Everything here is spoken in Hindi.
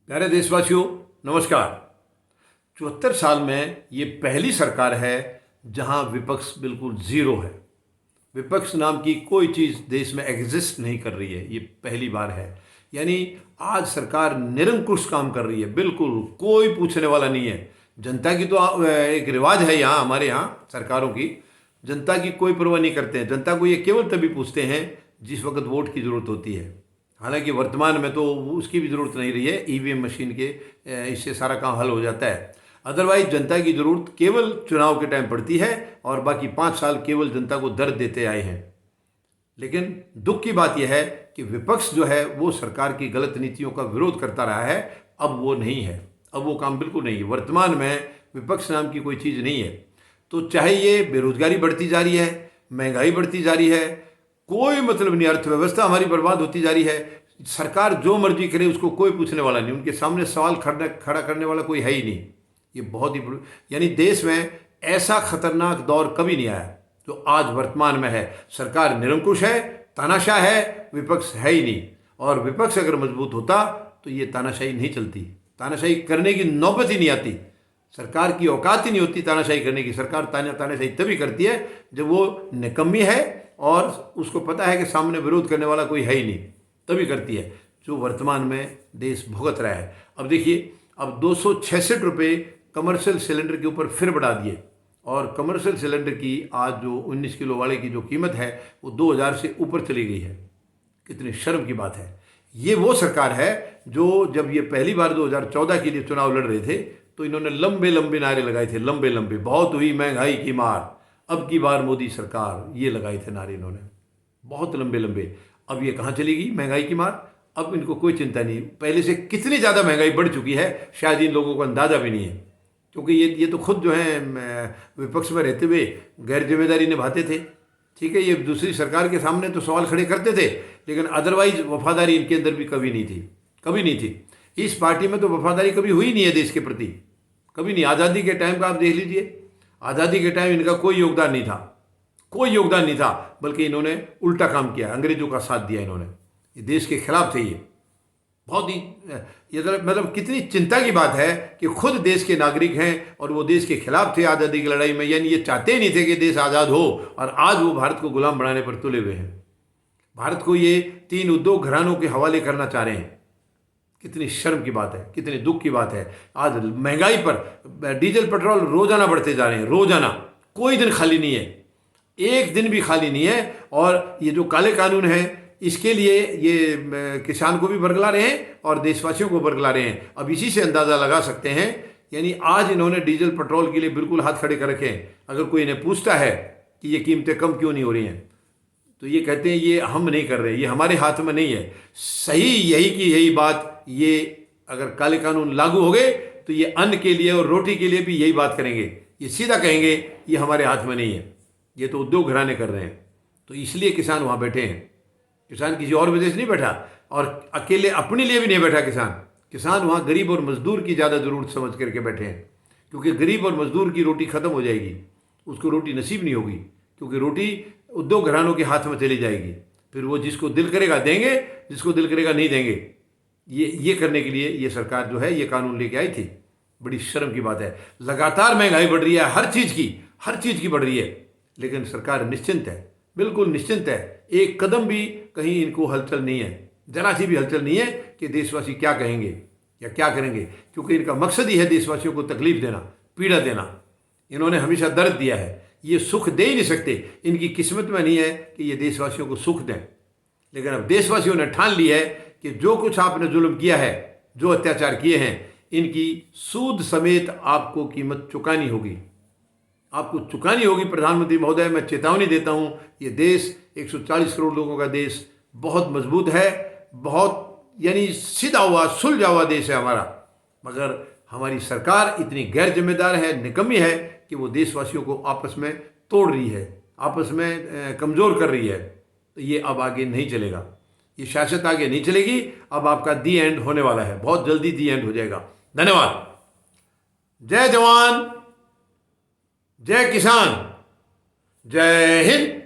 प्यारे देशवासियों, नमस्कार। 74 साल में ये पहली सरकार है जहां विपक्ष बिल्कुल जीरो है। विपक्ष नाम की कोई चीज़ देश में एग्जिस्ट नहीं कर रही है, ये पहली बार है। यानी आज सरकार निरंकुश काम कर रही है, बिल्कुल कोई पूछने वाला नहीं है। जनता की तो एक रिवाज है यहाँ, हमारे यहाँ सरकारों की जनता की कोई परवाह नहीं करते हैं। जनता को ये केवल तभी पूछते हैं जिस वक्त वोट की ज़रूरत होती है। हालांकि वर्तमान में तो उसकी भी ज़रूरत नहीं रही है, ईवीएम मशीन के इससे सारा काम हल हो जाता है। अदरवाइज जनता की ज़रूरत केवल चुनाव के टाइम पड़ती है और बाकी 5 साल केवल जनता को दर्द देते आए हैं। लेकिन दुख की बात यह है कि विपक्ष जो है वो सरकार की गलत नीतियों का विरोध करता रहा है। अब वो नहीं है, अब वो काम बिल्कुल नहीं है। वर्तमान में विपक्ष नाम की कोई चीज़ नहीं है। तो चाहे ये बेरोजगारी बढ़ती जा रही है, महंगाई बढ़ती जा रही है, कोई मतलब नहीं, अर्थव्यवस्था हमारी बर्बाद होती जा रही है। सरकार जो मर्जी करे उसको कोई पूछने वाला नहीं, उनके सामने सवाल खड़ा करने वाला कोई है ही नहीं। ये बहुत ही यानी देश में ऐसा खतरनाक दौर कभी नहीं आया जो आज वर्तमान में है। सरकार निरंकुश है, तानाशाह है, विपक्ष है ही नहीं। और विपक्ष अगर मजबूत होता तो ये तानाशाही नहीं चलती, तानाशाही करने की नौबत ही नहीं आती। सरकार की औकात ही नहीं होती तानाशाही करने की। सरकार तानाशाही तभी करती है जब वो निकम्मी है और उसको पता है कि सामने विरोध करने वाला कोई है ही नहीं, तभी करती है, जो वर्तमान में देश भुगत रहा है। अब देखिए, अब 266 रुपये कमर्शियल सिलेंडर के ऊपर फिर बढ़ा दिए और कमर्शियल सिलेंडर की आज जो 19 किलो वाले की जो कीमत है वो 2000 से ऊपर चली गई है। कितनी शर्म की बात है। ये वो सरकार है जो जब ये पहली बार 2014 के लिए चुनाव लड़ रहे थे तो इन्होंने लंबे लंबे नारे लगाए थे, लंबे लंबे, बहुत हुई महंगाई की मार, अब की बार मोदी सरकार, ये लगाए थे नारे इन्होंने, बहुत लंबे लंबे। अब ये कहाँ चली गई महंगाई की मार? अब इनको कोई चिंता नहीं। पहले से कितनी ज़्यादा महंगाई बढ़ चुकी है शायद इन लोगों को अंदाज़ा भी नहीं है, क्योंकि ये तो खुद जो है विपक्ष में रहते हुए गैर जिम्मेदारी निभाते थे। ठीक है, ये दूसरी सरकार के सामने तो सवाल खड़े करते थे, लेकिन अदरवाइज वफादारी इनके अंदर भी कभी नहीं थी, कभी नहीं थी। इस पार्टी में तो वफादारी कभी हुई नहीं है देश के प्रति, कभी नहीं। आज़ादी के टाइम का आप देख लीजिए, आज़ादी के टाइम इनका कोई योगदान नहीं था, कोई योगदान नहीं था, बल्कि इन्होंने उल्टा काम किया, अंग्रेजों का साथ दिया इन्होंने। ये देश के खिलाफ थे। ये बहुत ही ये मतलब कितनी चिंता की बात है कि खुद देश के नागरिक हैं और वो देश के खिलाफ थे आज़ादी की लड़ाई में। यानी ये चाहते ही नहीं थे कि देश आज़ाद हो और आज वो भारत को गुलाम बनाने पर तुले हुए हैं। भारत को ये 3 उद्योग घरानों के हवाले करना चाह रहे हैं। कितनी शर्म की बात है, कितनी दुख की बात है। आज महंगाई पर डीजल पेट्रोल रोजाना बढ़ते जा रहे हैं, रोजाना, कोई दिन खाली नहीं है, एक दिन भी खाली नहीं है। और ये जो काले कानून है इसके लिए ये किसान को भी बरगला रहे हैं और देशवासियों को बरगला रहे हैं। अब इसी से अंदाज़ा लगा सकते हैं। यानी आज इन्होंने डीजल पेट्रोल के लिए बिल्कुल हाथ खड़े कर रखे हैं। अगर कोई इन्हें पूछता है कि ये कीमतें कम क्यों नहीं हो रही हैं तो ये कहते हैं ये हम नहीं कर रहे, ये हमारे हाथ में नहीं है। सही यही की यही बात, ये अगर काले कानून लागू हो गए तो ये अन्न के लिए और रोटी के लिए भी यही बात करेंगे। ये सीधा कहेंगे ये हमारे हाथ में नहीं है, ये तो उद्योग घराने कर रहे हैं। तो इसलिए किसान वहाँ बैठे हैं। किसान किसी और वजह से नहीं बैठा और अकेले अपने लिए भी नहीं बैठा किसान वहाँ गरीब और मजदूर की ज़्यादा ज़रूरत समझ करके बैठे हैं। क्योंकि गरीब और मजदूर की रोटी ख़त्म हो जाएगी, उसको रोटी नसीब नहीं होगी, क्योंकि रोटी उद्योग घरानों के हाथ में चली जाएगी। फिर वो जिसको दिल करेगा देंगे, जिसको दिल करेगा नहीं देंगे। ये करने के लिए ये सरकार जो है ये कानून लेके आई थी। बड़ी शर्म की बात है। लगातार महंगाई बढ़ रही है, हर चीज़ की बढ़ रही है, लेकिन सरकार निश्चिंत है, बिल्कुल निश्चिंत है। एक कदम भी कहीं इनको हलचल नहीं है, जरा सी भी हलचल नहीं है कि देशवासी क्या कहेंगे या क्या करेंगे, क्योंकि इनका मकसद ही है देशवासियों को तकलीफ देना, पीड़ा देना। इन्होंने हमेशा दर्द दिया है, ये सुख दे ही नहीं सकते। इनकी किस्मत में नहीं है कि ये देशवासियों को सुख दें। लेकिन अब देशवासियों ने ठान ली है कि जो कुछ आपने जुल्म किया है, जो अत्याचार किए हैं, इनकी सूद समेत आपको कीमत चुकानी होगी, आपको चुकानी होगी। प्रधानमंत्री महोदय, मैं चेतावनी देता हूं, ये देश 140 करोड़ लोगों का देश बहुत मजबूत है, बहुत यानी सीधा हुआ सुलझा हुआ देश है हमारा, मगर हमारी सरकार इतनी गैर जिम्मेदार है, निकम्मी है कि वो देशवासियों को आपस में तोड़ रही है, आपस में कमज़ोर कर रही है। तो ये अब आगे नहीं चलेगा, ये शासक आगे नहीं चलेगी। अब आपका दी एंड होने वाला है, बहुत जल्दी दी एंड हो जाएगा। धन्यवाद। जय जवान, जय किसान, जय हिंद।